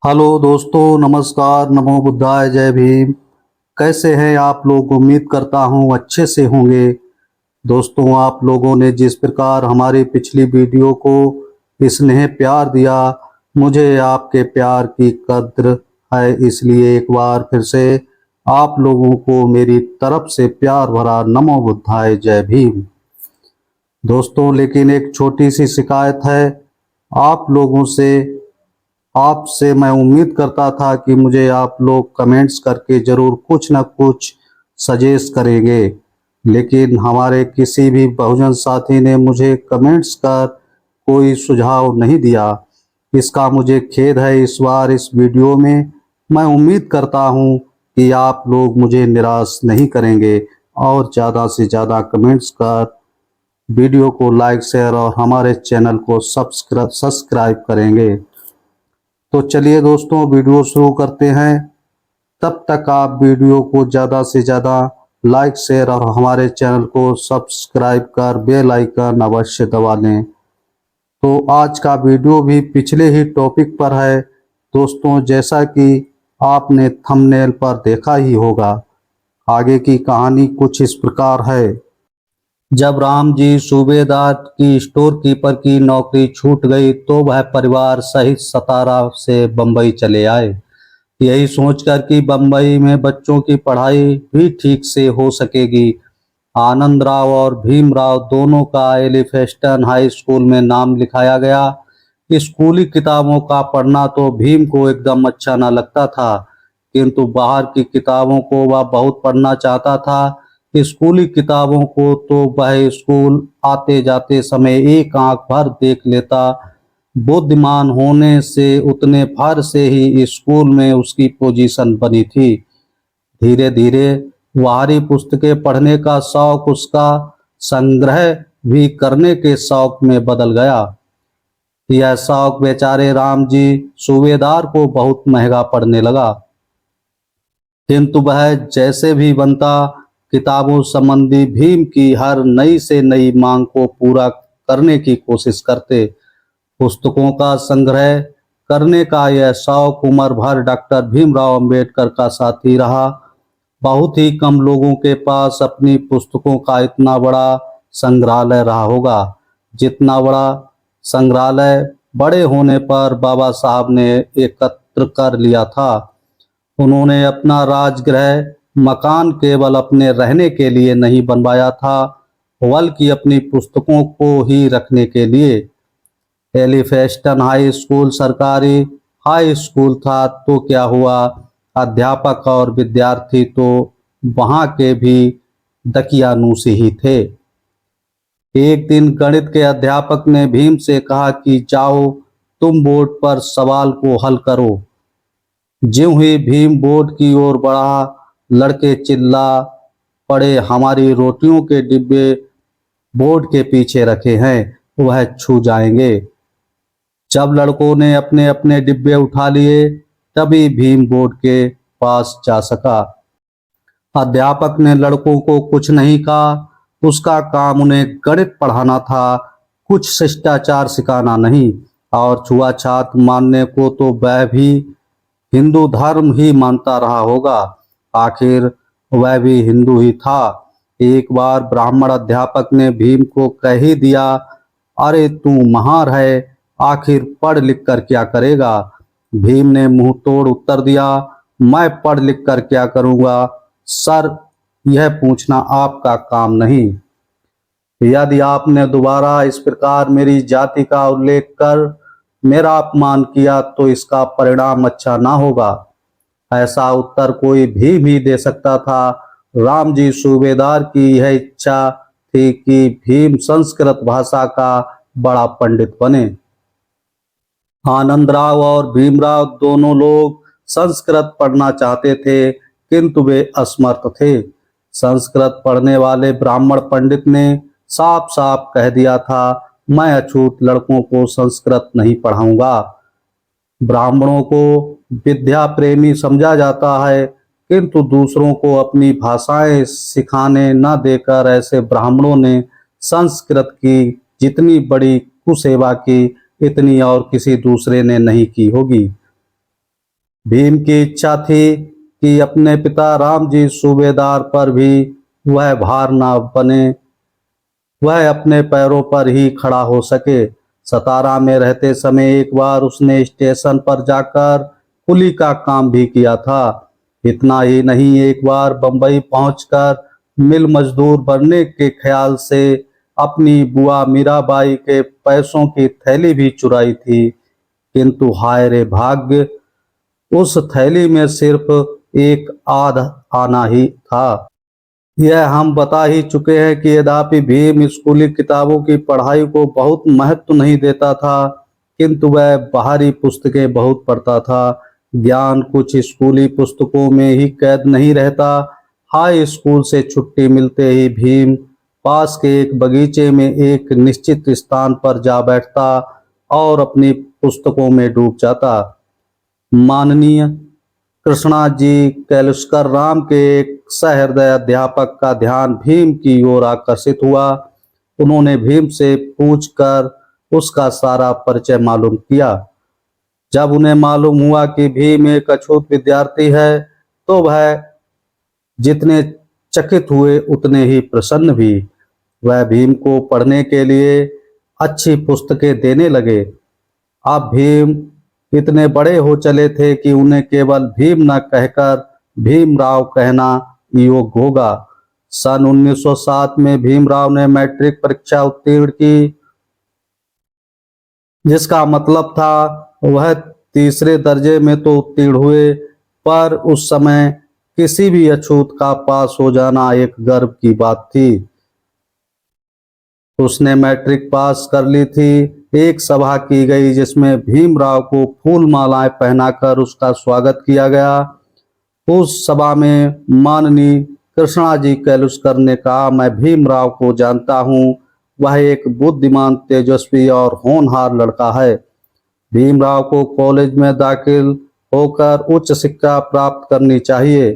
Hello दोस्तों, नमस्कार, नमो बुद्धाय, जय भीम। कैसे हैं आप लोग? उम्मीद करता हूं अच्छे से होंगे। दोस्तों, आप लोगों ने जिस प्रकार हमारी पिछली वीडियो को स्नेह प्यार दिया, मुझे आपके प्यार की कद्र है, इसलिए एक बार फिर से आप लोगों को मेरी तरफ से प्यार भरा नमो बुद्धाय, जय भीम। दोस्तों, लेकिन एक छोटी सी शिकायत है आप लोगों से। आपसे मैं उम्मीद करता था कि मुझे आप लोग कमेंट्स करके ज़रूर कुछ ना कुछ सजेस्ट करेंगे, लेकिन हमारे किसी भी बहुजन साथी ने मुझे कमेंट्स कर कोई सुझाव नहीं दिया। इसका मुझे खेद है। इस बार इस वीडियो में मैं उम्मीद करता हूं कि आप लोग मुझे निराश नहीं करेंगे और ज़्यादा से ज़्यादा कमेंट्स कर वीडियो को लाइक, शेयर और हमारे चैनल को सब्सक्राइब करेंगे। तो चलिए दोस्तों, वीडियो शुरू करते हैं। तब तक आप वीडियो को ज़्यादा से ज़्यादा लाइक, शेयर और हमारे चैनल को सब्सक्राइब कर बेल आइकन अवश्य दबा लें। तो आज का वीडियो भी पिछले ही टॉपिक पर है दोस्तों, जैसा कि आपने थंबनेल पर देखा ही होगा। आगे की कहानी कुछ इस प्रकार है। जब राम जी सूबेदार की स्टोर कीपर की नौकरी छूट गई तो वह परिवार सहित सतारा से बंबई चले आए, यही सोचकर कि बंबई में बच्चों की पढ़ाई भी ठीक से हो सकेगी। आनंद राव और भीमराव दोनों का एलिफेस्टन हाई स्कूल में नाम लिखाया गया। स्कूली किताबों का पढ़ना तो भीम को एकदम अच्छा न लगता था, किंतु बाहर की किताबों को वह बहुत पढ़ना चाहता था। स्कूली किताबों को तो वह स्कूल आते जाते समय एक आंख भर देख लेता। बुद्धिमान होने से उतने भर से ही स्कूल में उसकी पोजीशन बनी थी। धीरे धीरे बाहरी पुस्तकें पढ़ने का शौक उसका संग्रह भी करने के शौक में बदल गया। यह शौक बेचारे राम जी सूबेदार को बहुत महंगा पड़ने लगा, किंतु वह जैसे भी बनता किताबों संबंधी भीम की हर नई से नई मांग को पूरा करने की कोशिश करते। पुस्तकों का संग्रह करने का यह शौक उम्र भर डॉक्टर भीमराव अंबेडकर का साथी रहा। बहुत ही कम लोगों के पास अपनी पुस्तकों का इतना बड़ा संग्रहालय रहा होगा जितना बड़ा संग्रहालय बड़े होने पर बाबा साहब ने एकत्र कर लिया था। उन्होंने अपना राजगृह मकान केवल अपने रहने के लिए नहीं बनवाया था, बल्कि अपनी पुस्तकों को ही रखने के लिए। एलिफेस्टन हाई स्कूल सरकारी हाई स्कूल था, तो क्या हुआ, अध्यापक और विद्यार्थी तो वहां के भी दकियानूसी ही थे। एक दिन गणित के अध्यापक ने भीम से कहा कि जाओ तुम बोर्ड पर सवाल को हल करो। ज्यों ही भीम बोर्ड की ओर बढ़ा, लड़के चिल्ला पड़े, हमारी रोटियों के डिब्बे बोर्ड के पीछे रखे हैं, वह छू जाएंगे। जब लड़कों ने अपने अपने डिब्बे उठा लिए तभी भीम बोर्ड के पास जा सका। अध्यापक ने लड़कों को कुछ नहीं कहा, उसका काम उन्हें गणित पढ़ाना था, कुछ शिष्टाचार सिखाना नहीं। और छुआछात मानने को तो वह भी हिंदू धर्म ही मानता रहा होगा, आखिर वह भी हिंदू ही था। एक बार ब्राह्मण अध्यापक ने भीम को कह ही दिया, अरे तू महार है, आखिर पढ़ लिख कर क्या करेगा। भीम ने मुंह तोड़ उत्तर दिया, मैं पढ़ लिख कर क्या करूंगा सर, यह पूछना आपका काम नहीं। यदि आपने दोबारा इस प्रकार मेरी जाति का उल्लेख कर मेरा अपमान किया तो इसका परिणाम अच्छा ना होगा। ऐसा उत्तर कोई भी दे सकता था। राम जी सूबेदार की यह इच्छा थी कि भीम संस्कृत भाषा का बड़ा पंडित बने। आनंद राव और भीमराव दोनों लोग संस्कृत पढ़ना चाहते थे, किंतु वे असमर्थ थे। संस्कृत पढ़ने वाले ब्राह्मण पंडित ने साफ साफ कह दिया था, मैं अछूत लड़कों को संस्कृत नहीं पढ़ाऊंगा। ब्राह्मणों को विद्या प्रेमी समझा जाता है, किंतु दूसरों को अपनी भाषाएं सिखाने न देकर ऐसे ब्राह्मणों ने संस्कृत की जितनी बड़ी कुसेवा की, इतनी और किसी दूसरे ने नहीं की होगी। भीम की इच्छा थी कि अपने पिता राम जी सूबेदार पर भी वह भार ना बने, वह अपने पैरों पर ही खड़ा हो सके। सतारा में रहते समय एक बार उसने स्टेशन पर जाकर कुली का काम भी किया था। इतना ही नहीं, एक बार बंबई पहुंचकर मिल मजदूर बनने के ख्याल से अपनी बुआ मीराबाई के पैसों की थैली भी चुराई थी। किंतु हाय रे भाग्य, उस थैली में सिर्फ एक आध आना ही था। यह हम बता ही चुके हैं कि यद्यपि भीम स्कूली किताबों की पढ़ाई को बहुत महत्व नहीं देता था, किंतु वह बाहरी पुस्तकें बहुत पढ़ता था। ज्ञान कुछ स्कूली पुस्तकों में ही कैद नहीं रहता। हाई स्कूल से छुट्टी मिलते ही भीम पास के एक बगीचे में एक निश्चित स्थान पर जा बैठता और अपनी पुस्तकों में डूब जाता। माननीय कृष्णा जी कैलुस्कर राम के एक सहृदय अध्यापक का ध्यान भीम की ओर आकर्षित हुआ। उन्होंने भीम से पूछकर उसका सारा परिचय मालूम किया। जब उन्हें मालूम हुआ कि भीम एक अछूत विद्यार्थी है, तो वह जितने चकित हुए उतने ही प्रसन्न भी। वह भीम को पढ़ने के लिए अच्छी पुस्तकें देने लगे। अब भीम इतने बड़े हो चले थे कि उन्हें केवल भीम न कहकर भीमराव कहना योग्य होगा। सन 1907 में भीमराव ने मैट्रिक परीक्षा उत्तीर्ण की, जिसका मतलब था वह तीसरे दर्जे में तो उत्तीर्ण हुए, पर उस समय किसी भी अछूत का पास हो जाना एक गर्व की बात थी। उसने मैट्रिक पास कर ली थी। एक सभा की गई जिसमें भीमराव को फूल मालाएं पहनाकर उसका स्वागत किया गया। उस सभा में माननीय कृष्णा जी कैलुस्कर ने कहा, मैं भीमराव को जानता हूँ, वह एक बुद्धिमान, तेजस्वी और होनहार लड़का है। भीमराव को कॉलेज में दाखिल होकर उच्च शिक्षा प्राप्त करनी चाहिए।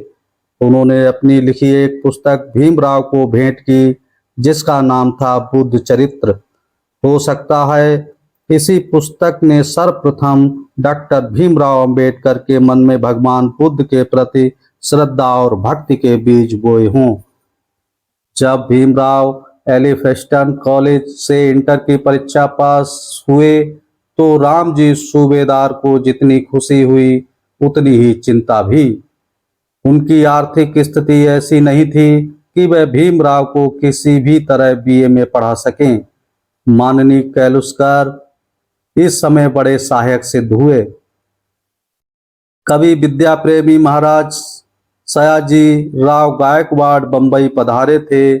उन्होंने अपनी लिखी एक पुस्तक भीमराव को भेंट की, जिसका नाम था बुद्ध चरित्र। हो सकता है इसी पुस्तक ने सर्वप्रथम डॉक्टर भीमराव अंबेडकर के मन में भगवान बुद्ध के प्रति श्रद्धा और भक्ति के बीज बोए हों। जब भीमराव एलिफेस्टन कॉलेज से इंटर की परीक्षा पास हुए, तो रामजी सूबेदार को जितनी खुशी हुई उतनी ही चिंता भी। उनकी आर्थिक स्थिति ऐसी नहीं थी कि वह भीमराव को किसी भी तरह बीए में पढ़ा सकें। माननीय कैलुस्कर इस समय बड़े सहायक सिद्ध हुए। कवि विद्या प्रेमी महाराज सयाजी राव गायकवाड़ बंबई पधारे थे।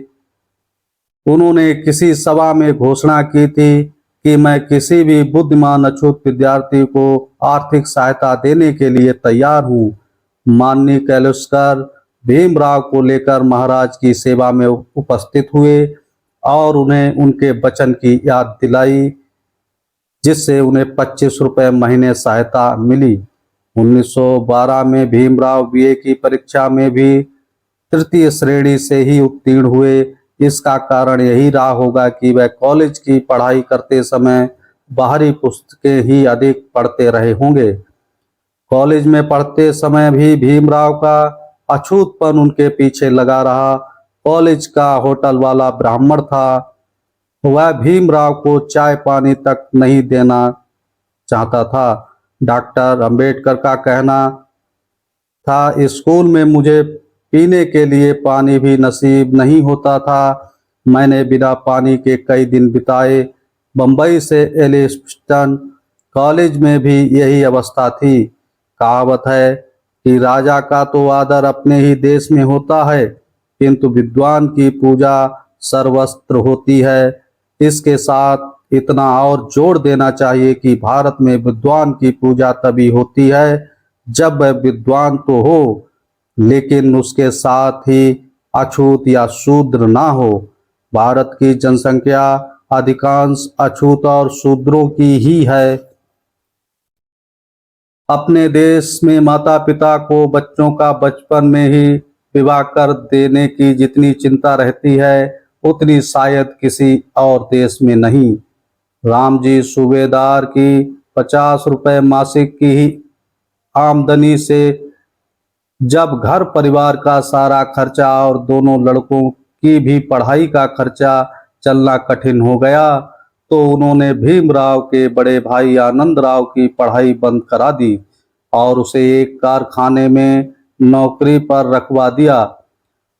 उन्होंने किसी सभा में घोषणा की थी कि मैं किसी भी बुद्धिमान अछूत विद्यार्थी को आर्थिक सहायता देने के लिए तैयार हूँ। माननीय कैलुस्कर भीमराव को लेकर महाराज की सेवा में उपस्थित हुए और उन्हें उनके वचन की याद दिलाई, जिससे उन्हें 25 रुपये महीने सहायता मिली। 1912 में भीमराव बीए की परीक्षा में भी तृतीय श्रेणी से ही उत्तीर्ण हुए। इसका कारण यही रहा होगा कि वह कॉलेज की पढ़ाई करते समय बाहरी पुस्तकें ही अधिक पढ़ते रहे होंगे। कॉलेज में पढ़ते समय भी भीमराव का अछूतपन उनके पीछे लगा रहा। कॉलेज का होटल वाला ब्राह्मण था। वह भीमराव को चाय पानी तक नहीं देना चाहता था। डॉक्टर अंबेडकर का कहना था, स्कूल में मुझे पीने के लिए पानी भी नसीब नहीं होता था। मैंने बिना पानी के कई दिन बिताए। बंबई से एलिफिंस्टन कॉलेज में भी यही अवस्था थी। कहावत है कि राजा का तो आदर अपने ही देश में होता है, किंतु विद्वान की पूजा सर्वत्र होती है। इसके साथ इतना और जोड़ देना चाहिए कि भारत में विद्वान की पूजा तभी होती है जब वह विद्वान तो हो, लेकिन उसके साथ ही अछूत या शूद्र ना हो। भारत की जनसंख्या अधिकांश अछूत और शूद्रों की ही है। अपने देश में माता पिता को बच्चों का बचपन में ही विवाह कर देने की जितनी चिंता रहती है, उतनी शायद किसी और देश में नहीं। रामजी सूबेदार की 50 रुपये मासिक की ही आमदनी से जब घर परिवार का सारा खर्चा और दोनों लड़कों की भी पढ़ाई का खर्चा चलना कठिन हो गया, तो उन्होंने भीमराव के बड़े भाई आनंदराव की पढ़ाई बंद करा दी और उसे एक कारखाने में नौकरी पर रखवा दिया।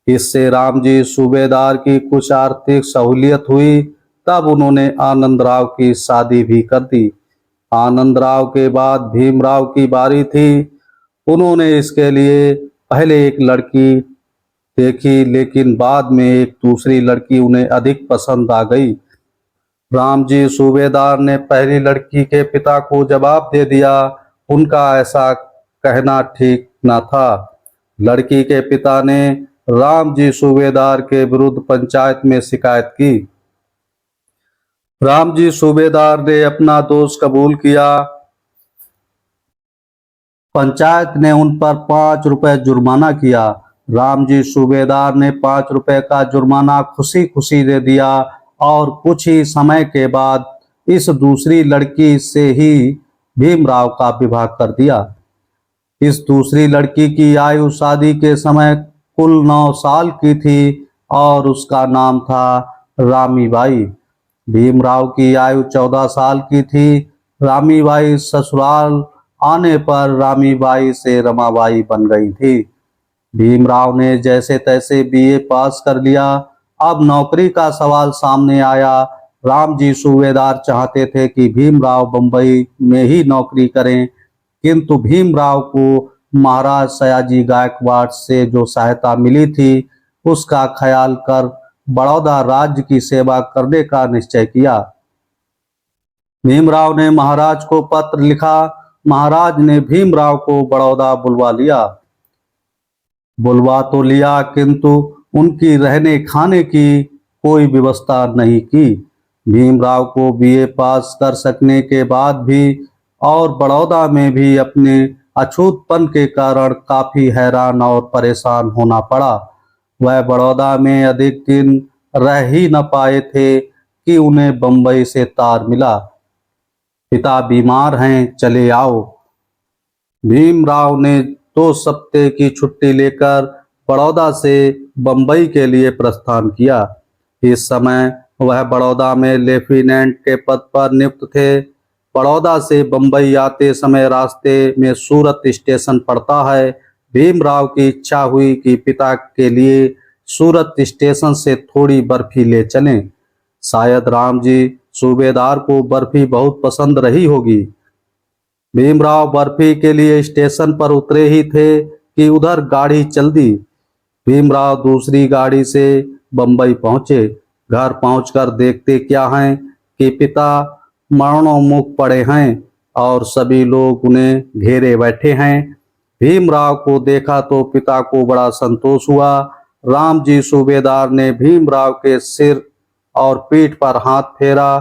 इससे रामजी सूबेदार की कुछ आर्थिक सहूलियत हुई। तब उन्होंने आनंदराव की शादी भी कर दी। आनंदराव के बाद भीमराव की बारी थी। उन्होंने इसके लिए पहले एक लड़की देखी, लेकिन बाद में एक दूसरी लड़की उन्हें अधिक पसंद आ गई। रामजी सूबेदार ने पहली लड़की के पिता को जवाब दे दिया। उनका ऐसा कहना ठीक न था। लड़की के पिता ने रामजी सूबेदार के विरुद्ध पंचायत में शिकायत की। रामजी सूबेदार ने अपना दोष कबूल किया। पंचायत ने उन पर 5 रुपए जुर्माना किया। रामजी सूबेदार ने 5 रुपए का जुर्माना खुशी खुशी दे दिया और कुछ ही समय के बाद इस दूसरी लड़की से ही भीमराव का विवाह कर दिया। इस दूसरी लड़की की आयु शादी के समय कुल 9 साल की थी और उसका नाम था रामीबाई। भीमराव की आयु 14 साल की थी। रामीबाई ससुराल आने पर रामीबाई से रमाबाई बन गई थी। भीमराव ने जैसे तैसे बीए पास कर लिया। अब नौकरी का सवाल सामने आया। रामजी सूबेदार चाहते थे कि भीमराव बंबई में ही नौकरी करें, किंतु भीमराव को महाराज सयाजी गायकवाड़ से जो सहायता मिली थी उसका ख्याल कर बड़ौदा राज्य की सेवा करने का निश्चय किया। भीमराव ने महाराज को पत्र लिखा। महाराज ने भीमराव को बड़ौदा बुलवा तो लिया, किंतु उनकी रहने खाने की कोई व्यवस्था नहीं की। भीमराव को बीए पास कर सकने के बाद भी और बड़ौदा में भी अपने अछूतपन के कारण काफी हैरान और परेशान होना पड़ा। वह बड़ौदा में अधिक दिन रह ही न पाए थे कि उन्हें बंबई से तार मिला। पिता बीमार हैं, चले आओ। भीमराव ने 2 सप्ताह की छुट्टी लेकर बड़ौदा से बंबई के लिए प्रस्थान किया। इस समय वह बड़ौदा में लेफ्टिनेंट के पद पर नियुक्त थे। बड़ौदा से बंबई आते समय रास्ते में सूरत स्टेशन पड़ता है। भीमराव की इच्छा हुई कि पिता के लिए सूरत स्टेशन से थोड़ी बर्फी ले चलें। शायद रामजी सूबेदार को बर्फी बहुत पसंद रही होगी। भीमराव बर्फी के लिए स्टेशन पर उतरे ही थे कि उधर गाड़ी चल दी। भीमराव दूसरी गाड़ी से बंबई पहुंचे। घर पहुंचकर देखते क्या हैं कि पिता मरणोन्मुख पड़े हैं और सभी लोग उन्हें घेरे बैठे हैं। भीमराव को देखा तो पिता को बड़ा संतोष हुआ। रामजी सूबेदार ने भीमराव के सिर और पीठ पर हाथ फेरा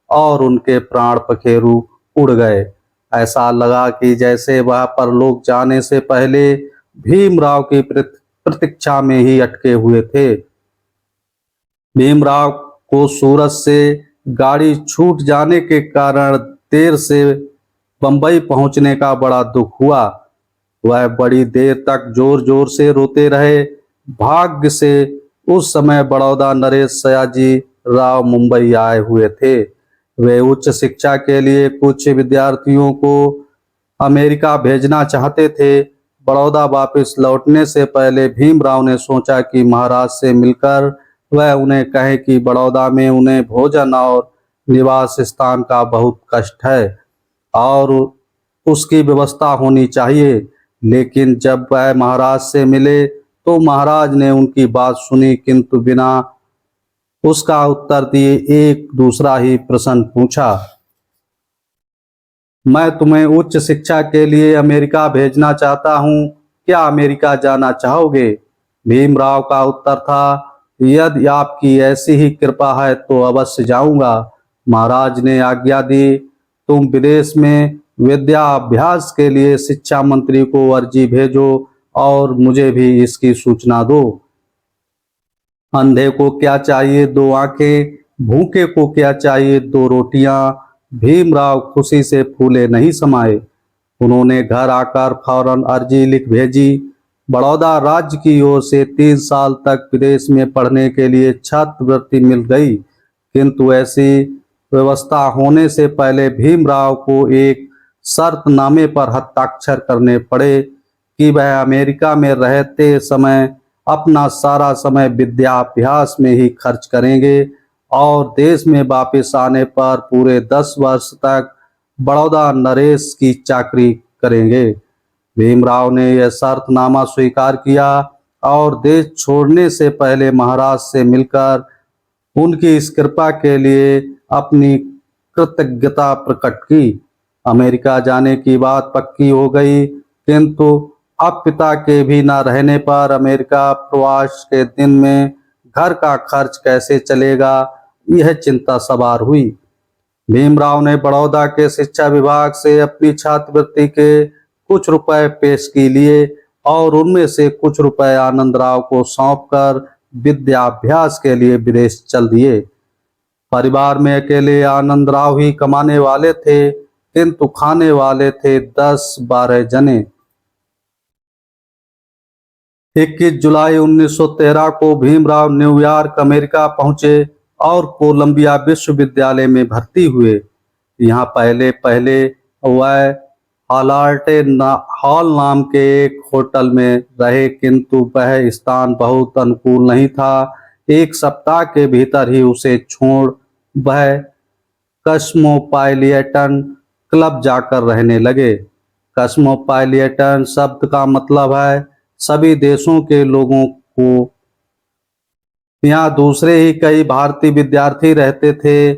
और उनके प्राण पखेरु उड़ गए। ऐसा लगा कि जैसे वह परलोक जाने से पहले भीमराव की प्रतीक्षा में ही अटके हुए थे। भीमराव को सूरत से गाड़ी छूट जाने के कारण देर से बंबई पहुंचने का बड़ा दुख हुआ। वह बड़ी देर तक जोर जोर से रोते रहे। भाग्य से उस समय बड़ौदा नरेश सयाजी राव मुंबई आए हुए थे। वे उच्च शिक्षा के लिए कुछ विद्यार्थियों को अमेरिका भेजना चाहते थे। बड़ौदा वापस लौटने से पहले भीमराव ने सोचा कि महाराज से मिलकर वह उन्हें कहे कि बड़ौदा में उन्हें भोजन और निवास स्थान का बहुत कष्ट है और उसकी व्यवस्था होनी चाहिए। लेकिन जब वह महाराज से मिले तो महाराज ने उनकी बात सुनी, किंतु बिना उसका उत्तर दिए एक दूसरा ही प्रश्न पूछा। मैं तुम्हें उच्च शिक्षा के लिए अमेरिका भेजना चाहता हूँ, क्या अमेरिका जाना चाहोगे? भीमराव का उत्तर था, यदि आपकी ऐसी ही कृपा है तो अवश्य जाऊंगा। महाराज ने आज्ञा दी, तुम विदेश में विद्या अभ्यास के लिए शिक्षा मंत्री को अर्जी भेजो और मुझे भी इसकी सूचना दो। अंधे को क्या चाहिए? 2 आंखें। भूखे को क्या चाहिए? 2 रोटियां। भीमराव खुशी से फूले नहीं समाये। उन्होंने घर आकर फौरन अर्जी लिख भेजी। बड़ौदा राज्य की ओर से 3 साल तक विदेश में पढ़ने के लिए छात्रवृत्ति मिल गई, किंतु ऐसी व्यवस्था होने से पहले भीमराव को एक शर्तनामे पर हस्ताक्षर करने पड़े कि वह अमेरिका में रहते समय अपना सारा समय विद्याभ्यास में ही खर्च करेंगे और देश में वापस आने पर पूरे 10 वर्ष तक बड़ौदा नरेश की चाकरी करेंगे। भीमराव ने यह शर्तनामा स्वीकार किया और देश छोड़ने से पहले महाराज से मिलकर उनकी इस कृपा के लिए अपनी कृतज्ञता प्रकट की। अमेरिका जाने की बात पक्की हो गई, किंतु अब पिता के भी न रहने पर अमेरिका प्रवास के दिन में घर का खर्च कैसे चलेगा, यह चिंता सवार हुई। भीमराव ने बड़ौदा के शिक्षा विभाग से अपनी छात्रवृत्ति के कुछ रुपए पेशगी लिए और उनमें से कुछ रुपए आनंदराव को सौंपकर विद्याभ्यास के लिए विदेश चल दिए। परिवार में अकेले आनंदराव ही कमाने वाले थे, किंतु खाने वाले थे 10-12 जने। 21 जुलाई 1913 को भीमराव न्यूयॉर्क अमेरिका पहुंचे और कोलंबिया विश्वविद्यालय में भर्ती हुए। यहाँ पहले वह हॉल नाम के एक होटल में रहे, किंतु वह स्थान बहुत अनुकूल नहीं था। 1 सप्ताह के भीतर ही उसे छोड़ वह कस्मोपॉलिटन क्लब जाकर रहने लगे। कस्मोपॉलिटन शब्द का मतलब है सभी देशों के लोगों को। यहाँ दूसरे ही कई भारतीय विद्यार्थी रहते थे।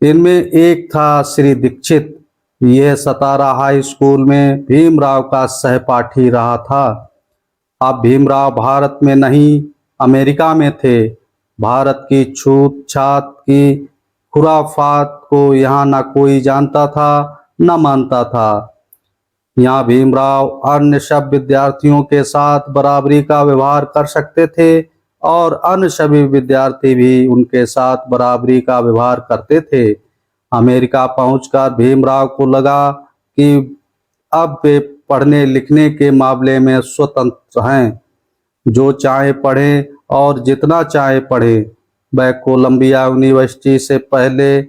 इनमें एक था श्री दीक्षित। यह सतारा हाई स्कूल में भीमराव का सहपाठी रहा था। अब भीमराव भारत में नहीं अमेरिका में थे। भारत की छूत छात की खुराफात को यहाँ न कोई जानता था न मानता था। यहाँ भीमराव अन्य सब विद्यार्थियों के साथ बराबरी का व्यवहार कर सकते थे और अन्य सभी विद्यार्थी भी उनके साथ बराबरी का व्यवहार करते थे। अमेरिका पहुंचकर भीमराव को लगा कि अब वे पढ़ने लिखने के मामले में स्वतंत्र हैं। जो चाहे पढ़ें और जितना चाहे पढ़ें। वह कोलंबिया यूनिवर्सिटी से पहले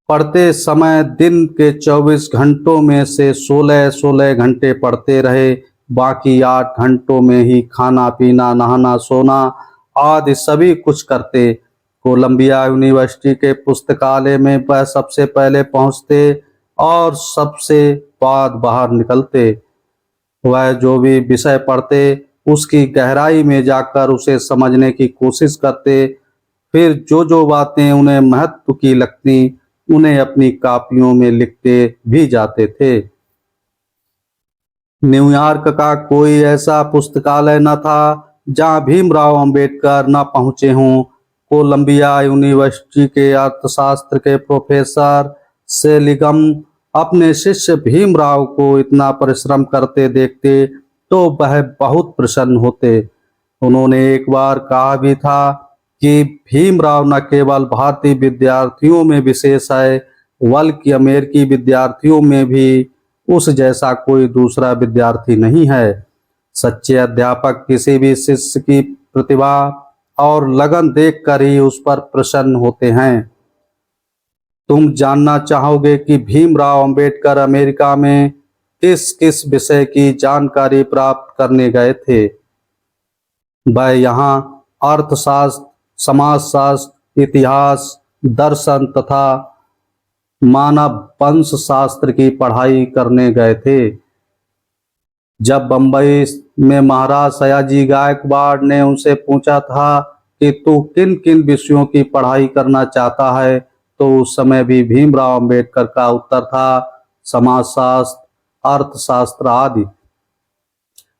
पढ़ते समय दिन के 24 घंटों में से 16 घंटे पढ़ते रहे। बाकी 8 घंटों में ही खाना पीना नहाना सोना आदि सभी कुछ करते। कोलंबिया यूनिवर्सिटी के पुस्तकालय में वह सबसे पहले पहुंचते और सबसे बाद बाहर निकलते। वह जो भी विषय पढ़ते उसकी गहराई में जाकर उसे समझने की कोशिश करते। फिर जो बातें उन्हें महत्व की लगती उन्हें अपनी कापियों में लिखते भी जाते थे। न्यूयॉर्क का कोई ऐसा पुस्तकालय न था जहां भीमराव अंबेडकर न पहुंचे हों। कोलंबिया यूनिवर्सिटी के अर्थशास्त्र के प्रोफेसर सेलिगम अपने शिष्य भीमराव को इतना परिश्रम करते देखते तो वह बहुत प्रसन्न होते। उन्होंने एक बार कहा भी था कि भीमराव न केवल भारतीय विद्यार्थियों में विशेष है, बल्कि अमेरिकी विद्यार्थियों में भी उस जैसा कोई दूसरा विद्यार्थी नहीं है। सच्चे अध्यापक किसी भी शिष्य की प्रतिभा और लगन देखकर ही उस पर प्रसन्न होते हैं। तुम जानना चाहोगे कि भीमराव अंबेडकर अमेरिका में किस किस विषय की जानकारी प्राप्त करने गए थे। वह यहाँ अर्थशास्त्र, समाजशास्त्र, इतिहास, दर्शन तथा मानव वंश शास्त्र की पढ़ाई करने गए थे। जब बंबई में महाराज सयाजी गायकवाड़ ने उनसे पूछा था कि तू किन किन विषयों की पढ़ाई करना चाहता है, तो उस समय भी भीमराव अंबेडकर का उत्तर था समाजशास्त्र, अर्थशास्त्र आदि।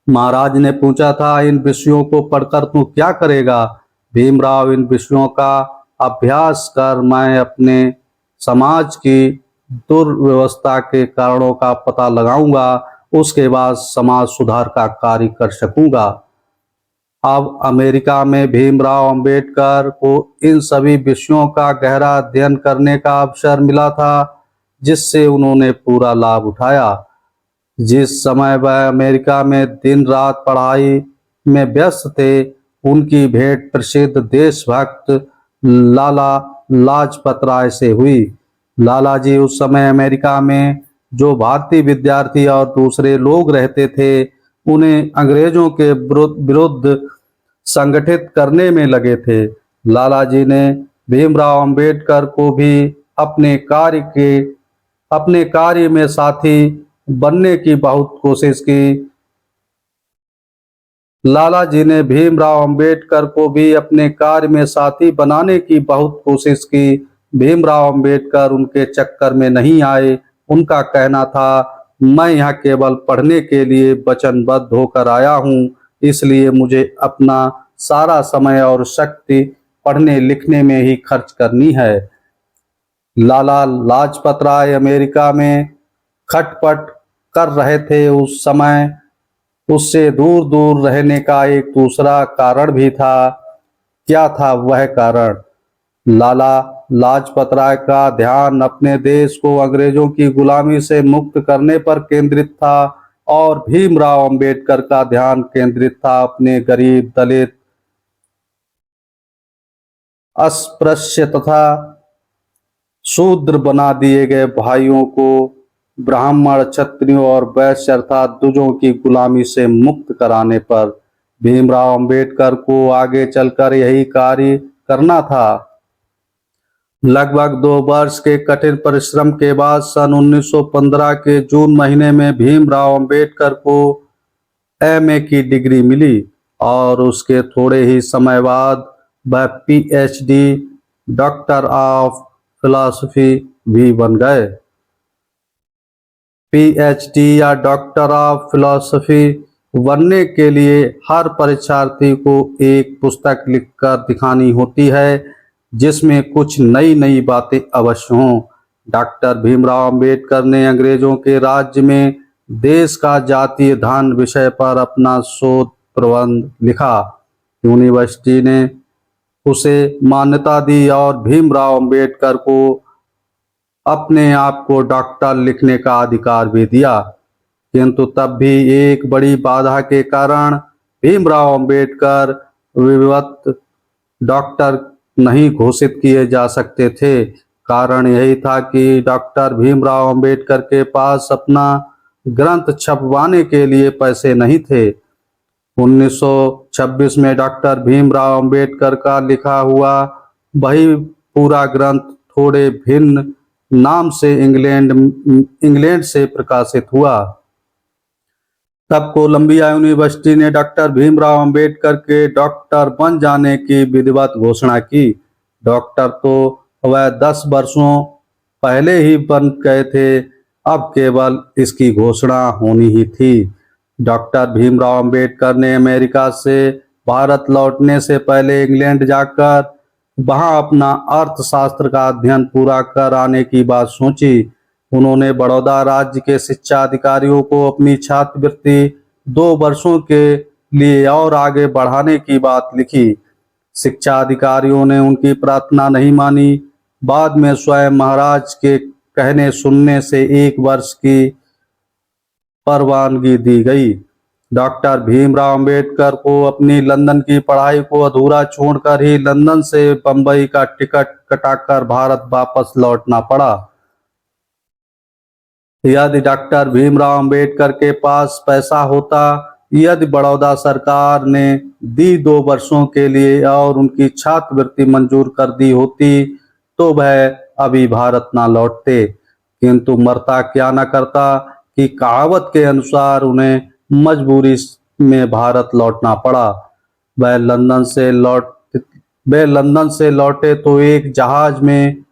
महाराज ने पूछा था इन विषयों को पढ़कर तू क्या करेगा। भीमराव इन विषयों का अभ्यास कर मैं अपने समाज की दुर्व्यवस्था के कारणों का पता लगाऊंगा, उसके बाद समाज सुधार का कार्य कर सकूंगा। अब अमेरिका में भीमराव अंबेडकर को इन सभी विषयों का गहरा अध्ययन करने का अवसर मिला था। जिससे उन्होंने पूरा लाभ उठाया। जिस समय वह अमेरिका में दिन रात पढ़ाई में व्यस्त थे, उनकी भेंट प्रसिद्ध देशभक्त लाला लाजपत राय से हुई। लाला जी उस समय अमेरिका में जो भारतीय विद्यार्थी और दूसरे लोग रहते थे, उन्हें अंग्रेजों के विरुद्ध संगठित करने में लगे थे। लाला जी ने भीमराव अंबेडकर को भी अपने कार्य में साथी बनने की बहुत कोशिश की। लाला जी ने भीमराव अंबेडकर को भी अपने कार्य में साथी बनाने की बहुत कोशिश की। भीमराव अंबेडकर उनके चक्कर में नहीं आए। उनका कहना था, मैं यहाँ केवल पढ़ने के लिए वचनबद्ध होकर आया हूँ, इसलिए मुझे अपना सारा समय और शक्ति पढ़ने लिखने में ही खर्च करनी है। लाला लाजपत राय अमेरिका में खटपट कर रहे थे। उस समय उससे दूर दूर रहने का एक दूसरा कारण भी था। क्या था वह कारण? लाला लाजपत राय का ध्यान अपने देश को अंग्रेजों की गुलामी से मुक्त करने पर केंद्रित था और भीमराव अंबेडकर का ध्यान केंद्रित था अपने गरीब, दलित, अस्पृश्य तथा शूद्र बना दिए गए भाइयों को ब्राह्मण, क्षत्रियों और वैश्य अर्थात द्विजों की गुलामी से मुक्त कराने पर। भीमराव अंबेडकर को आगे चलकर यही कार्य करना था। लगभग 2 वर्ष के कठिन परिश्रम के बाद सन 1915 के जून महीने में भीमराव अंबेडकर को एमए की डिग्री मिली और उसके थोड़े ही समय बाद वह पीएचडी डॉक्टर ऑफ फिलॉसफी भी बन गए। पीएचडी या डॉक्टर ऑफ फिलॉसफी बनने के लिए हर परीक्षार्थी को एक पुस्तक लिखकर दिखानी होती है, जिसमें कुछ नई नई बातें अवश्य हों। डॉक्टर भीमराव अंबेडकर ने अंग्रेजों के राज्य में देश का जातीय धन विषय पर अपना शोध प्रबंध लिखा। यूनिवर्सिटी ने उसे मान्यता दी और भीमराव अंबेडकर को अपने आप को डॉक्टर लिखने का अधिकार भी दिया। किंतु तब भी एक बड़ी बाधा के कारण भीमराव अंबेडकर विधिवत डॉक्टर नहीं घोषित किए जा सकते थे। कारण यही था कि डॉक्टर भीमराव अंबेडकर के पास अपना ग्रंथ छपवाने के लिए पैसे नहीं थे। 1926 में डॉक्टर भीमराव अंबेडकर का लिखा हुआ वही पूरा ग्रंथ थोड़े भिन्न नाम से इंग्लैंड से प्रकाशित हुआ। तब कोलंबिया यूनिवर्सिटी ने डॉक्टर भीमराव अंबेडकर के डॉक्टर बन जाने की विधिवत घोषणा की। डॉक्टर तो वह 10 वर्षों पहले ही बन गए थे, अब केवल इसकी घोषणा होनी ही थी। डॉक्टर भीमराव अंबेडकर ने अमेरिका से भारत लौटने से पहले इंग्लैंड जाकर वहां अपना अर्थशास्त्र का अध्ययन पूरा कर आने की बात सोची। उन्होंने बड़ौदा राज्य के शिक्षा अधिकारियों को अपनी छात्रवृत्ति 2 वर्षों के लिए और आगे बढ़ाने की बात लिखी। शिक्षा अधिकारियों ने उनकी प्रार्थना नहीं मानी। बाद में स्वयं महाराज के कहने सुनने से 1 वर्ष की परवानगी दी गई। डॉक्टर भीमराव अंबेडकर को अपनी लंदन की पढ़ाई को अधूरा छोड़कर ही लंदन से बंबई का टिकट कटाकर भारत वापस लौटना पड़ा। यदि डॉक्टर भीमराव अंबेडकर के पास पैसा होता, यदि बड़ौदा सरकार ने दी 2 वर्षों के लिए और उनकी छात्रवृत्ति मंजूर कर दी होती, तो वह अभी भारत ना लौटते। किंतु मरता क्या न करता कि कहावत के अनुसार उन्हें मजबूरी में भारत लौटना पड़ा। वह लंदन से लौटे तो एक जहाज में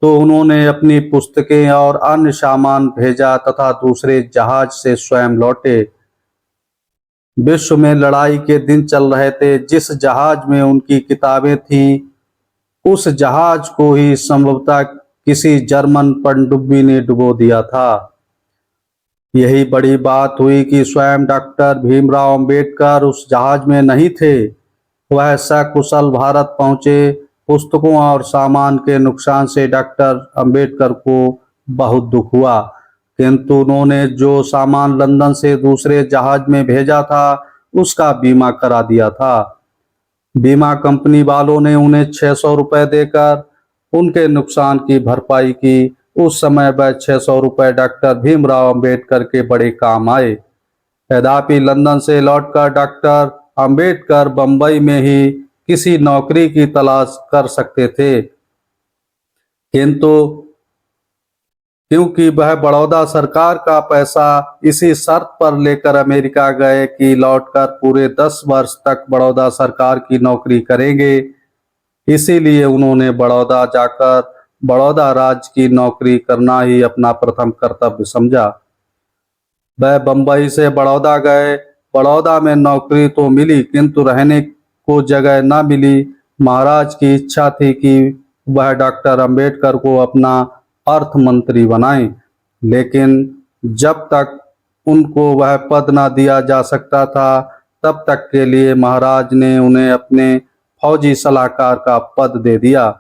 तो उन्होंने अपनी पुस्तकें और अन्य सामान भेजा तथा दूसरे जहाज से स्वयं लौटे। विश्व में लड़ाई के दिन चल रहे थे। जिस जहाज में उनकी किताबें थीं, उस जहाज को ही संभवतः किसी जर्मन पनडुब्बी ने डुबो दिया था। यही बड़ी बात हुई कि स्वयं डॉक्टर भीमराव अंबेडकर उस जहाज में नहीं थे। वह सकुशल भारत पहुंचे। पुस्तकों और सामान के नुकसान से डॉक्टर अंबेडकर को बहुत दुख हुआ, किंतु उन्होंने जो सामान लंदन से दूसरे जहाज में भेजा था उसका बीमा करा दिया था। बीमा कंपनी वालों ने उन्हें 600 रुपए देकर उनके नुकसान की भरपाई की। उस समय वह 600 रुपए डॉक्टर भीमराव अंबेडकर के बड़े काम आए। यद्यपि लंदन से लौटकर डॉक्टर अंबेडकर बंबई में ही किसी नौकरी की तलाश कर सकते थे, किंतु क्योंकि वह बड़ौदा सरकार का पैसा इसी शर्त पर लेकर अमेरिका गए कि लौटकर पूरे 10 वर्ष तक बड़ौदा सरकार की नौकरी करेंगे, इसीलिए उन्होंने बड़ौदा जाकर बड़ौदा राज्य की नौकरी करना ही अपना प्रथम कर्तव्य समझा। वह बंबई से बड़ौदा गए। बड़ौदा में नौकरी तो मिली, किंतु रहने को जगह न मिली। महाराज की इच्छा थी कि वह डॉक्टर अंबेडकर को अपना अर्थ मंत्री बनाएं, लेकिन जब तक उनको वह पद न दिया जा सकता था तब तक के लिए महाराज ने उन्हें अपने फौजी सलाहकार का पद दे दिया।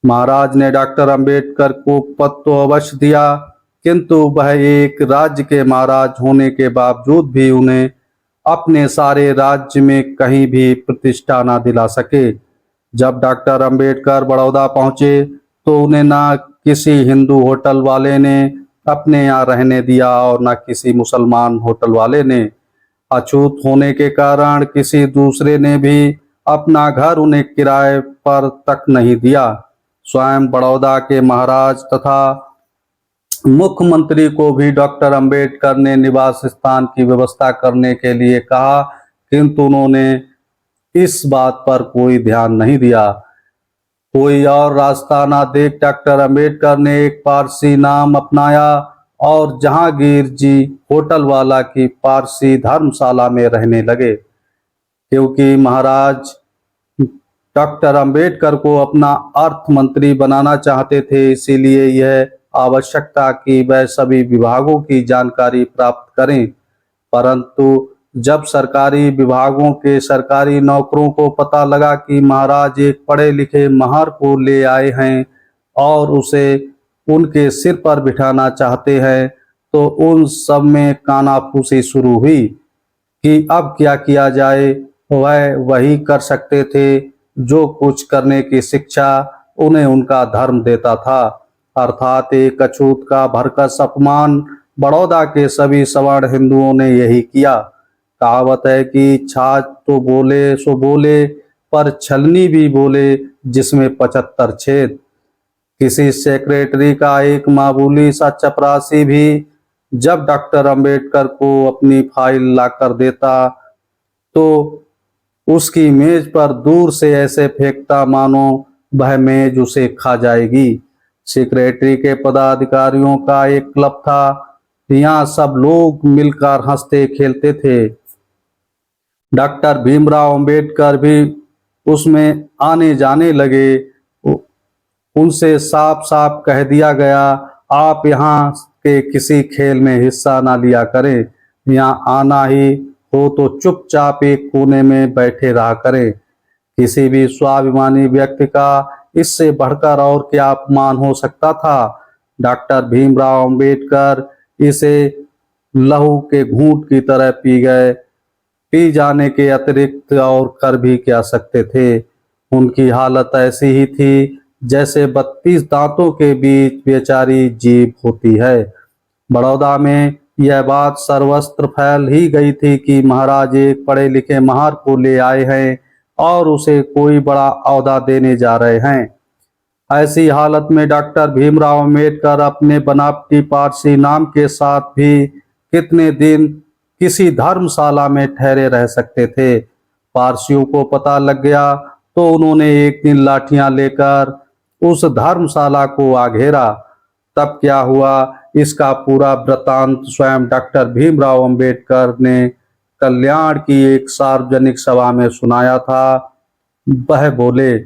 महाराज ने डॉक्टर अंबेडकर को पद तो अवश्य दिया, किंतु वह एक राज्य के महाराज होने के बावजूद भी उन्हें अपने सारे राज्य में कहीं भी प्रतिष्ठा न दिला सके। जब डॉक्टर अंबेडकर बड़ौदा पहुंचे तो उन्हें न किसी हिंदू होटल वाले ने अपने यहाँ रहने दिया और न किसी मुसलमान होटल वाले ने। अछूत होने के कारण किसी दूसरे ने भी अपना घर उन्हें किराए पर तक नहीं दिया। स्वयं बड़ौदा के महाराज तथा मुख्यमंत्री को भी डॉक्टर अंबेडकर ने निवास स्थान की व्यवस्था करने के लिए कहा, किंतु उन्होंने इस बात पर कोई ध्यान नहीं दिया। कोई और रास्ता ना देख डॉक्टर अंबेडकर ने एक पारसी नाम अपनाया और जहांगीर जी होटल वाला की पारसी धर्मशाला में रहने लगे। क्योंकि महाराज डॉक्टर अंबेडकर को अपना अर्थ मंत्री बनाना चाहते थे, इसीलिए यह आवश्यक था कि वह सभी विभागों की जानकारी प्राप्त करें। परंतु जब सरकारी विभागों के सरकारी नौकरों को पता लगा कि महाराज एक पढ़े लिखे महार को ले आए हैं और उसे उनके सिर पर बिठाना चाहते हैं, तो उन सब में कानाफूसी शुरू हुई कि अब क्या किया जाए। वह वही कर सकते थे जो कुछ करने की शिक्षा उन्हें उनका धर्म देता था, अर्थात एक अछूत का भरकस अपमान। बड़ौदा के सभी सवर्ण हिंदुओं ने यही किया। कहावत है कि छाछ तो बोले सो बोले, पर छलनी भी बोले जिसमें 75 छेद। किसी सेक्रेटरी का एक मामूली सा चपरासी भी जब डॉक्टर अंबेडकर को अपनी फाइल लाकर देता तो उसकी मेज पर दूर से ऐसे फेंकता मानो वह मेज उसे खा जाएगी। सेक्रेटरी के पदाधिकारियों का एक क्लब था, यहाँ सब लोग मिलकर हंसते खेलते थे। डॉक्टर भीमराव अंबेडकर भी उसमें आने जाने लगे। उनसे साफ साफ कह दिया गया, आप यहाँ के किसी खेल में हिस्सा ना लिया करें, यहाँ आना ही हो तो चुपचाप एक कोने में बैठे रहा करें। किसी भी स्वाभिमानी व्यक्ति का इससे बढ़कर और क्या अपमान हो सकता था। डॉक्टर भीमराव अंबेडकर इसे लहू के घूंट की तरह पी गए। पी जाने के अतिरिक्त और कर भी क्या सकते थे। उनकी हालत ऐसी ही थी जैसे 32 दांतों के बीच बेचारी जीभ होती है। बड़ौदा में यह बात सर्वत्र फैल ही गई थी कि महाराज एक पढ़े लिखे महार को ले आए हैं और उसे कोई बड़ा औहदा देने जा रहे हैं। ऐसी हालत में डॉक्टर भीमराव अंबेडकर अपने बनावटी पारसी नाम के साथ भी कितने दिन किसी धर्मशाला में ठहरे रह सकते थे। पारसियों को पता लग गया तो उन्होंने एक दिन लाठियां लेकर उस धर्मशाला को आघेरा। तब क्या हुआ, इसका पूरा वृतांत स्वयं डॉक्टर भीमराव अंबेडकर ने कल्याण की एक सार्वजनिक सभा में सुनाया था। वह बोले,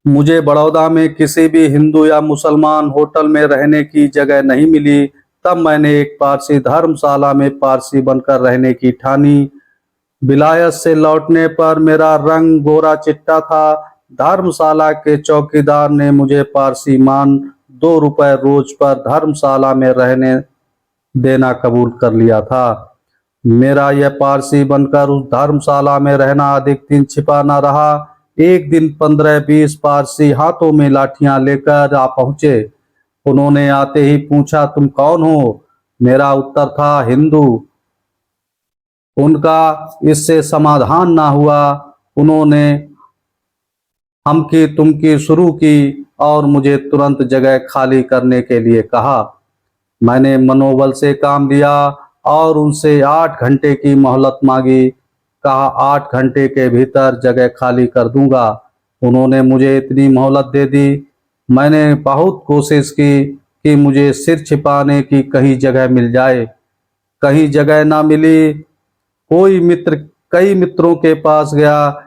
मुझे बड़ौदा में किसी भी हिंदू या मुसलमान होटल में रहने की जगह नहीं मिली। तब मैंने एक पारसी धर्मशाला में पारसी बनकर रहने की ठानी। विलायत से लौटने पर मेरा रंग गोरा चिट्टा था। धर्मशाला के चौकीदार ने मुझे पारसी मान 2 रुपए रोज पर धर्मशाला में रहने देना कबूल कर लिया था। मेरा यह पारसी बनकर उस धर्मशाला में रहना अधिक दिन छिपा न रहा। एक दिन 15-20 पारसी हाथों में लाठियां लेकर आ पहुंचे। उन्होंने आते ही पूछा, तुम कौन हो? मेरा उत्तर था, हिंदू। उनका इससे समाधान ना हुआ। उन्होंने हमकी तुमकी शुरू की और मुझे तुरंत जगह खाली करने के लिए कहा। मैंने मनोबल से काम लिया और उनसे 8 घंटे की मोहलत मांगी। कहा 8 घंटे के भीतर जगह खाली कर दूंगा। उन्होंने मुझे इतनी मोहलत दे दी। मैंने बहुत कोशिश की कि मुझे सिर छिपाने की कहीं जगह मिल जाए। कहीं जगह ना मिली। कई मित्रों के पास गया।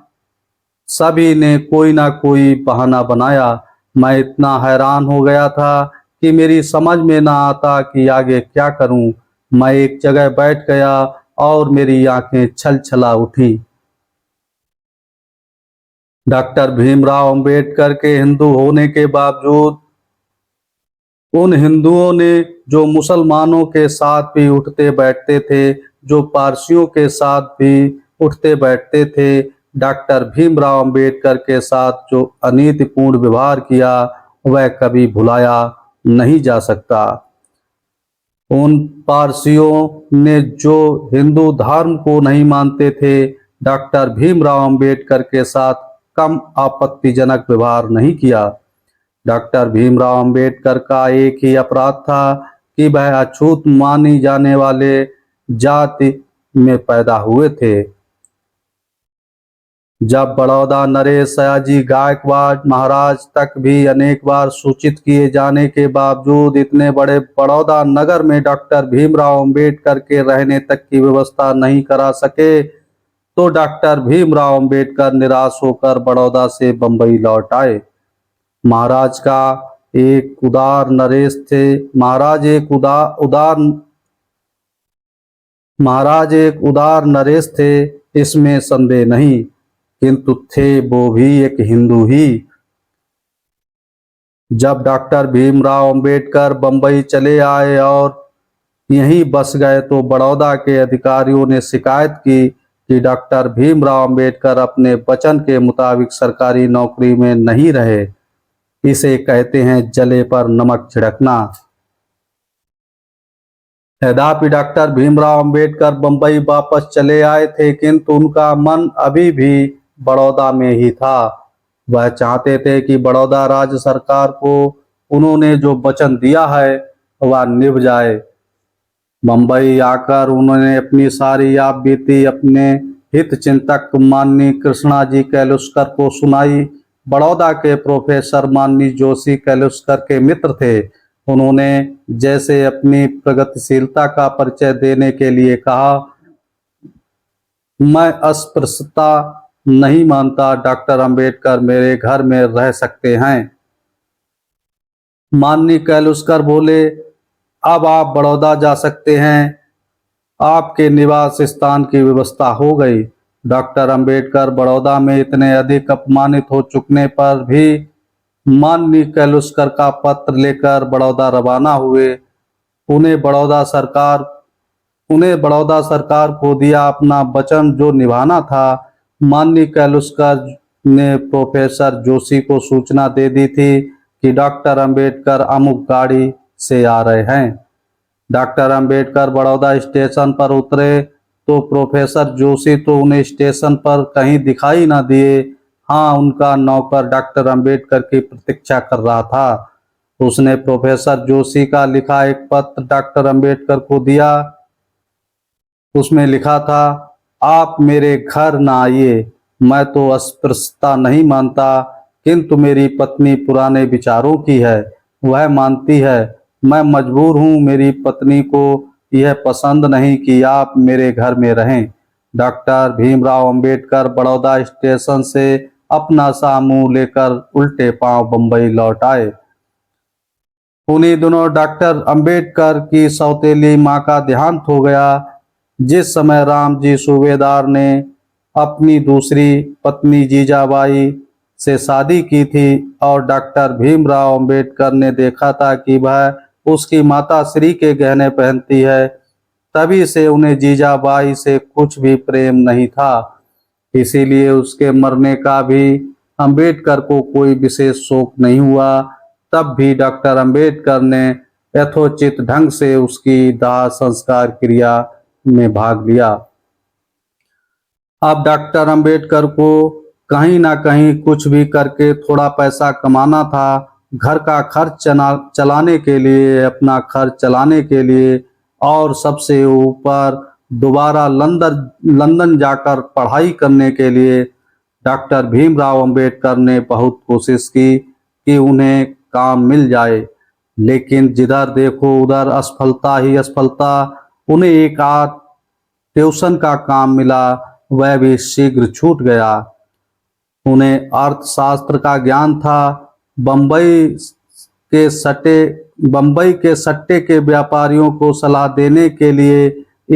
सभी ने कोई ना कोई बहाना बनाया। मैं इतना हैरान हो गया था कि मेरी समझ में ना आता कि आगे क्या करूं। मैं एक जगह बैठ गया और मेरी आंखें छल छला उठी। डॉक्टर भीमराव अंबेडकर के हिंदू होने के बावजूद उन हिंदुओं ने जो मुसलमानों के साथ भी उठते बैठते थे, जो पारसियों के साथ भी उठते बैठते थे, डॉक्टर भीमराव अंबेडकर के साथ जो अनीतिपूर्ण व्यवहार किया वह कभी भुलाया नहीं जा सकता। उन पारसियों ने जो हिंदू धर्म को नहीं मानते थे, डॉक्टर भीमराव अंबेडकर के साथ कम आपत्तिजनक व्यवहार नहीं किया। डॉक्टर भीमराव अंबेडकर का एक ही अपराध था कि वह अछूत मानी जाने वाले जाति में पैदा हुए थे। जब बड़ौदा नरेश सयाजी गायकवाड़ महाराज तक भी अनेक बार सूचित किए जाने के बावजूद इतने बड़े बड़ौदा नगर में डॉक्टर भीमराव अंबेडकर के रहने तक की व्यवस्था नहीं करा सके, तो डॉक्टर भीमराव अंबेडकर निराश होकर बड़ौदा से बंबई लौट आए। महाराज एक उदार नरेश थे, इसमें संदेह नहीं, किंतु थे वो भी एक हिंदू ही। जब डॉक्टर भीमराव अंबेडकर बंबई चले आए और यहीं बस गए तो बड़ौदा के अधिकारियों ने शिकायत की कि डॉक्टर भीमराव अंबेडकर अपने वचन के मुताबिक सरकारी नौकरी में नहीं रहे। इसे कहते हैं जले पर नमक छिड़कना। यद्यपि डॉक्टर भीमराव अंबेडकर बंबई वापस चले आए थे, किंतु उनका मन अभी भी बड़ौदा में ही था। वह चाहते थे कि बड़ौदा राज्य सरकार को उन्होंने जो वचन दिया है वह निभ जाए। बंबई आकर उन्होंने अपनी सारी आप बीती अपने हित चिंतक माननीय कृष्णा जी कैलुस्कर को सुनाई। बड़ौदा के प्रोफेसर माननीय जोशी कैलुस्कर के मित्र थे। उन्होंने जैसे अपनी प्रगतिशीलता का परिचय देने के लिए कहा, मैं अस्पृश्यता नहीं मानता, डॉक्टर अंबेडकर मेरे घर में रह सकते हैं। माननीय कैलुस्कर बोले, अब आप बड़ौदा जा सकते हैं, आपके निवास स्थान की व्यवस्था हो गई। डॉक्टर अंबेडकर बड़ौदा में इतने अधिक अपमानित हो चुकने पर भी माननीय कैलुस्कर का पत्र लेकर बड़ौदा रवाना हुए। उन्हें बड़ौदा सरकार को दिया अपना वचन जो निभाना था। माननीय कैलुस्कर ने प्रोफेसर जोशी को सूचना दे दी थी कि डॉक्टर अंबेडकर अमुक गाड़ी से आ रहे हैं। डॉक्टर अंबेडकर बड़ौदा स्टेशन पर उतरे तो प्रोफेसर जोशी तो उन्हें स्टेशन पर कहीं दिखाई न दिए। हाँ, उनका नौकर डॉक्टर अंबेडकर की प्रतीक्षा कर रहा था। उसने प्रोफेसर जोशी का लिखा एक पत्र डॉक्टर अंबेडकर को दिया। उसमें लिखा था, आप मेरे घर न आइए, मैं तो अस्पृश्यता नहीं मानता, किंतु मेरी पत्नी पुराने विचारों की है, वह मानती है। मैं मजबूर हूँ, मेरी पत्नी को यह पसंद नहीं कि आप मेरे घर में रहें। डॉक्टर भीमराव अंबेडकर बड़ौदा स्टेशन से अपना सा मुंह लेकर उल्टे पांव बंबई लौट आए। उन्हीं दिनों डॉक्टर अंबेडकर की सौतेली मां का देहांत हो गया। जिस समय रामजी सूबेदार ने अपनी दूसरी पत्नी जीजाबाई से शादी की थी और डॉक्टर भीमराव अंबेडकर ने देखा था कि वह उसकी माता श्री के गहने पहनती है, तभी से उन्हें जीजाबाई से कुछ भी प्रेम नहीं था। इसीलिए उसके मरने का भी अंबेडकर को कोई विशेष शोक नहीं हुआ। तब भी डॉक्टर अंबेडकर ने यथोचित ढंग से उसकी दाह संस्कार क्रिया में भाग लिया। अब डॉक्टर अंबेडकर को कहीं ना कहीं कुछ भी करके थोड़ा पैसा कमाना था, घर का खर्च चलाने के लिए, अपना खर्च चलाने के लिए, और सबसे ऊपर दोबारा लंदन जाकर पढ़ाई करने के लिए डॉक्टर भीमराव अंबेडकर ने बहुत कोशिश की कि उन्हें काम मिल जाए, लेकिन जिधर देखो उधर असफलता ही असफलता। उन्हें एक आध ट्यूशन का काम मिला, वह भी शीघ्र छूट गया। उन्हें अर्थशास्त्र का ज्ञान था। बम्बई के सट्टे के व्यापारियों को सलाह देने के लिए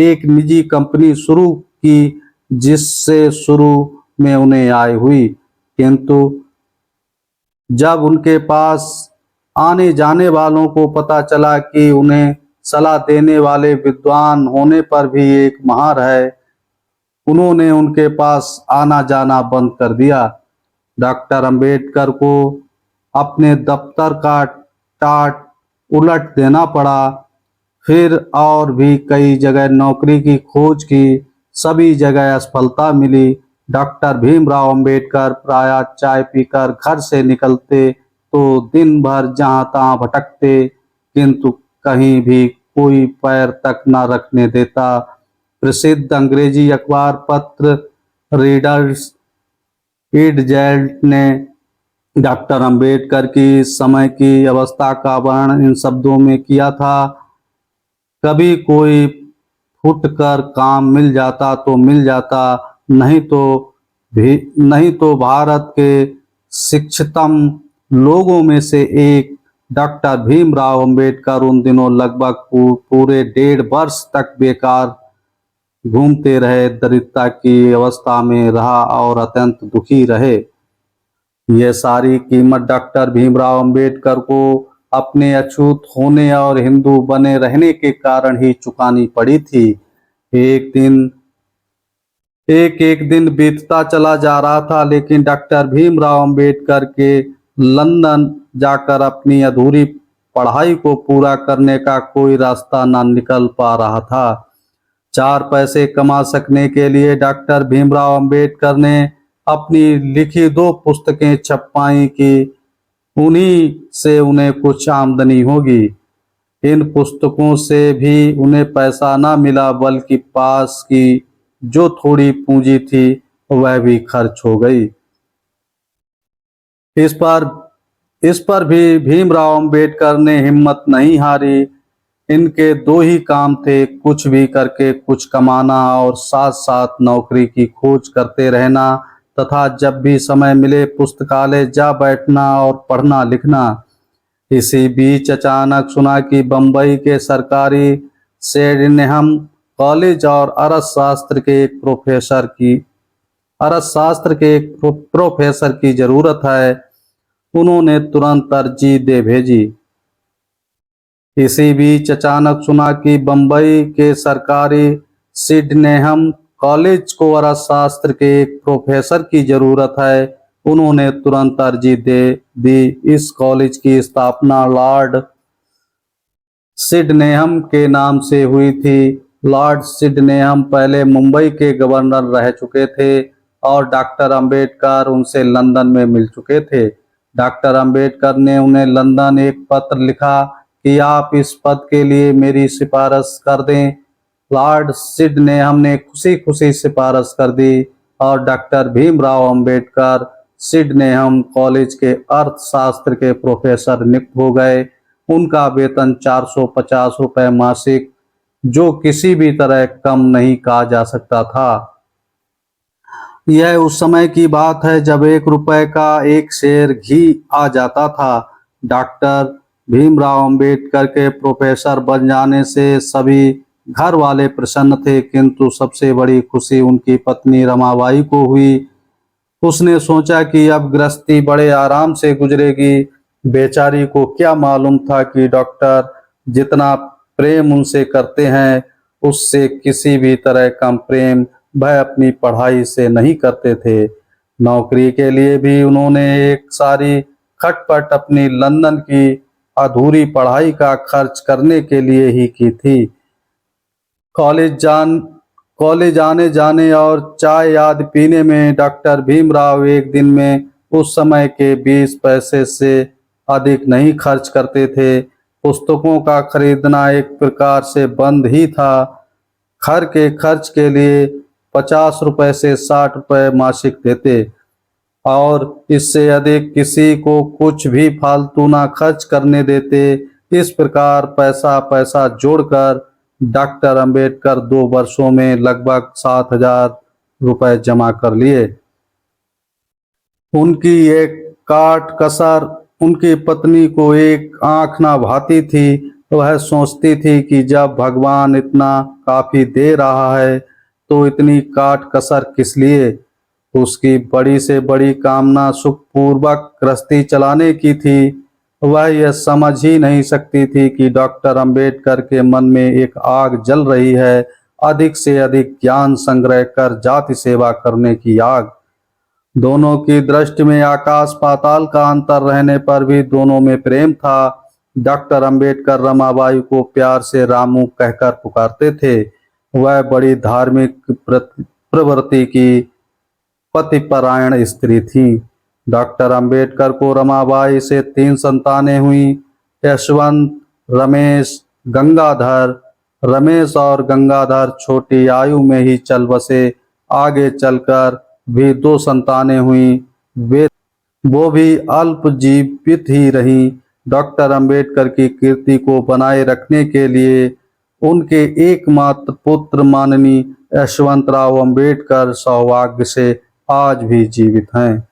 एक निजी कंपनी शुरू की, जिससे शुरू में उन्हें आय हुई, किंतु जब उनके पास आने जाने वालों को पता चला कि उन्हें सलाह देने वाले विद्वान होने पर भी एक महार है, उन्होंने उनके पास आना जाना बंद कर दिया। डॉक्टर अंबेडकर को अपने दफ्तर का टाट उलट देना पड़ा। फिर और भी कई जगह नौकरी की खोज की, सभी जगह असफलता मिली। डॉक्टर भीमराव अंबेडकर प्रायः चाय पीकर घर से निकलते तो दिन भर जहां तहां भटकते, किंतु कहीं भी कोई पैर तक न रखने देता। प्रसिद्ध अंग्रेजी अखबार पत्र रीडर्स इडजल्ट ने डॉक्टर अंबेडकर की समय की अवस्था का वर्णन इन शब्दों में किया था: कभी कोई फुट कर काम मिल जाता तो मिल जाता, नहीं तो भारत के शिक्षितम लोगों में से एक डॉक्टर भीमराव अंबेडकर उन दिनों लगभग पूरे 1.5 वर्ष तक बेकार घूमते रहे, दरिद्रता की अवस्था में रहा और अत्यंत दुखी रहे। यह सारी कीमत डॉक्टर भीमराव अंबेडकर को अपने अछूत होने और हिंदू बने रहने के कारण ही चुकानी पड़ी थी। एक दिन बीतता चला जा रहा था, लेकिन डॉक्टर भीमराव अंबेडकर के लंदन जाकर अपनी अधूरी पढ़ाई को पूरा करने का कोई रास्ता न निकल पा रहा था। 4 पैसे कमा सकने के लिए डॉक्टर भीमराव अंबेडकर ने अपनी लिखी 2 पुस्तकें छपवाई कि उन्हीं से उन्हें कुछ आमदनी होगी। इन पुस्तकों से भी उन्हें पैसा न मिला, बल्कि पास की जो थोड़ी पूंजी थी वह भी खर्च हो गई। इस पर भी भीमराव अंबेडकर ने हिम्मत नहीं हारी। इनके 2 ही काम थे, कुछ भी करके कुछ कमाना और साथ साथ नौकरी की खोज करते रहना, तथा जब भी समय मिले पुस्तकालय जा बैठना और पढ़ना लिखना। इसी बीच अचानक सुना कि बम्बई के सरकारी सेडनहम कॉलेज और अर्थशास्त्र के एक प्रोफेसर की जरूरत है। उन्होंने तुरंत अर्जी दे भेजी। इसी बीच अचानक सुना कि बम्बई के सरकारी सिडनेहम कॉलेज को अर्थशास्त्र के एक प्रोफेसर की जरूरत है। उन्होंने तुरंत अर्जी दे दी। इस कॉलेज की स्थापना लॉर्ड सिडनेहम के नाम से हुई थी। लॉर्ड सिडनेहम पहले मुंबई के गवर्नर रह चुके थे और डॉक्टर अंबेडकर उनसे लंदन में मिल चुके थे। डॉक्टर अंबेडकर ने उन्हें लंदन एक पत्र लिखा कि आप इस पद के लिए मेरी सिफारिश कर दें। लॉर्ड सिडनेहम ने खुशी खुशी सिफारिश कर दी और डॉक्टर भीमराव अंबेडकर सिडनेहम कॉलेज के अर्थशास्त्र के प्रोफेसर नियुक्त हो गए। उनका वेतन 450 रुपये मासिक, जो किसी भी तरह कम नहीं कहा जा सकता था। यह उस समय की बात है जब 1 रुपए का 1 शेर घी आ जाता था। डॉक्टर भीमराव अंबेडकर के प्रोफेसर बन जाने से सभी घर वाले प्रसन्न थे, किंतु सबसे बड़ी खुशी उनकी पत्नी रमाबाई को हुई। उसने सोचा कि अब गृहस्थी बड़े आराम से गुजरेगी। बेचारी को क्या मालूम था कि डॉक्टर जितना प्रेम उनसे करते हैं, उससे किसी भी तरह का प्रेम वह अपनी पढ़ाई से नहीं करते थे। नौकरी के लिए भी उन्होंने एक सारी खटपट अपनी लंदन की अधूरी पढ़ाई का खर्च करने के लिए ही की थी। कॉलेज जान कॉलेज आने जाने और चाय आदि पीने में डॉक्टर भीमराव एक दिन में उस समय के 20 पैसे से अधिक नहीं खर्च करते थे। पुस्तकों का खरीदना एक प्रकार से बंद ही था। घर के खर्च के लिए 50 रुपए से 60 रुपए मासिक देते और इससे अधिक किसी को कुछ भी फालतू ना खर्च करने देते। इस प्रकार पैसा पैसा जोड़कर डॉक्टर अंबेडकर 2 वर्षों में लगभग 7,000 रुपए जमा कर लिए। उनकी एक काट कसर उनकी पत्नी को एक आंख ना भाती थी। वह सोचती थी कि जब भगवान इतना काफी दे रहा है तो इतनी काट कसर किस लिए। उसकी बड़ी से बड़ी कामना सुखपूर्वक गृहस्थी चलाने की थी। वह यह समझ ही नहीं सकती थी कि डॉक्टर अंबेडकर के मन में एक आग जल रही है, अधिक से अधिक ज्ञान संग्रह कर जाति सेवा करने की आग। दोनों की दृष्टि में आकाश पाताल का अंतर रहने पर भी दोनों में प्रेम था। डॉक्टर अंबेडकर रमाबाई को प्यार से रामू कहकर पुकारते थे। वह बड़ी धार्मिक प्रवृत्ति की पतिपरायण स्त्री थी। डॉक्टर अंबेडकर को रमाबाई से 3 संतानें हुई, यशवंत, रमेश, गंगाधर। रमेश और गंगाधर छोटी आयु में ही चल बसे। आगे चलकर भी 2 संतानें हुई, वो भी अल्प जीवित ही रहीं। डॉक्टर अंबेडकर की कीर्ति को बनाए रखने के लिए उनके एकमात्र पुत्र माननीय यशवंतराव अंबेडकर सौभाग्य से आज भी जीवित हैं।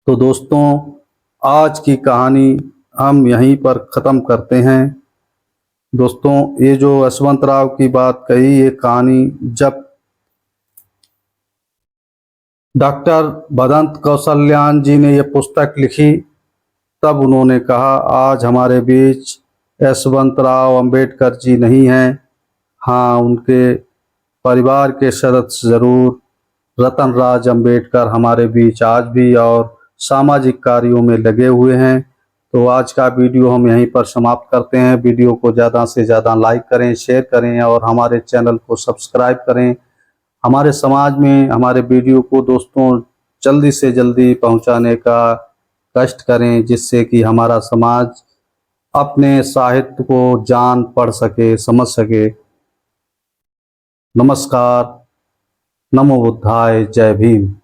तो दोस्तों, आज की कहानी हम यहीं पर ख़त्म करते हैं। दोस्तों, ये जो यशवंतराव की बात कही, ये कहानी जब डॉक्टर भदंत कौशल्यान जी ने ये पुस्तक लिखी तब उन्होंने कहा आज हमारे बीच यशवंतराव अंबेडकर जी नहीं हैं। हाँ, उनके परिवार के सदस्य जरूर रतनराज अंबेडकर हमारे बीच आज भी और सामाजिक कार्यों में लगे हुए हैं। तो आज का वीडियो हम यहीं पर समाप्त करते हैं। वीडियो को ज़्यादा से ज़्यादा लाइक करें, शेयर करें और हमारे चैनल को सब्सक्राइब करें। हमारे समाज में हमारे वीडियो को दोस्तों जल्दी से जल्दी पहुंचाने का कष्ट करें, जिससे कि हमारा समाज अपने साहित्य को जान पढ़ सके, समझ सके। नमस्कार। नमो बुद्धाय। जय भीम।